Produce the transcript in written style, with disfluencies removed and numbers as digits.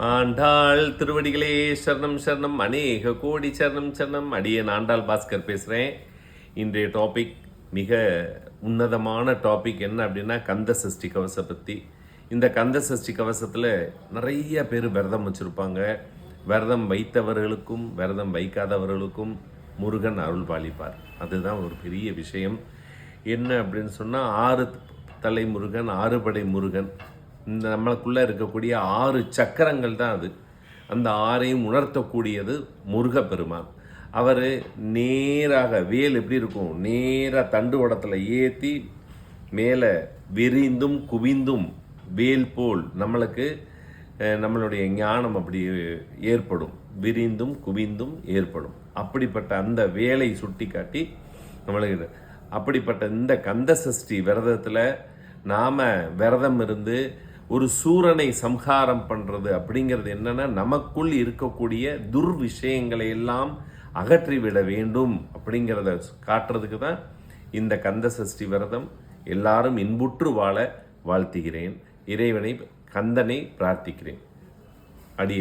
ஆண்டாள் திருவடிகளே சரணம் சரணம், அநேக கோடி சரணம் சரணம். அடியேன் ஆண்டாள் பாஸ்கர் பேசுகிறேன். இன்றைய டாபிக் மிக உன்னதமான டாபிக். என்ன அப்படின்னா, கந்த சஷ்டி கவசம் பற்றி. இந்த கந்த சஷ்டி கவசத்தில் நிறைய பேர் விரதம் வச்சுருப்பாங்க. விரதம் வைத்தவர்களுக்கும் விரதம் வைக்காதவர்களுக்கும் முருகன் அருள் பாலிப்பார். அதுதான் ஒரு பெரிய விஷயம். என்ன அப்படின்னு சொன்னால், 6 தலை முருகன், 6 படை முருகன், இந்த நம்மளுக்குள்ளே இருக்கக்கூடிய 6 சக்கரங்கள் தான் அது. அந்த 6ஐயும் உணர்த்தக்கூடியது முருகப்பெருமான். அவர் நேராக வேல் எப்படி இருக்கும், நேராக தண்டு வடத்தில் ஏற்றி மேலே விரிந்தும் குவிந்தும் வேல் போல் நம்மளுக்கு நம்மளுடைய ஞானம் அப்படி ஏற்படும். விரிந்தும் குவிந்தும் ஏற்படும். அப்படிப்பட்ட அந்த வேலை சுட்டி காட்டி நம்மளுக்கு அப்படிப்பட்ட இந்த கந்த சஷ்டி விரதத்தில் நாம் விரதம் இருந்து ஒரு சூரனை சம்ஹாரம் பண்ணுறது அப்படிங்கிறது என்னென்னா, நமக்குள் இருக்கக்கூடிய துர்விஷயங்களை எல்லாம் அகற்றிவிட வேண்டும் அப்படிங்கிறத காட்டுறதுக்கு தான் இந்த கந்த சஷ்டி விரதம். எல்லாரும் இன்புற்று வாழ வாழ்த்துகிறேன். இறைவனை கந்தனை பிரார்த்திக்கிறேன்.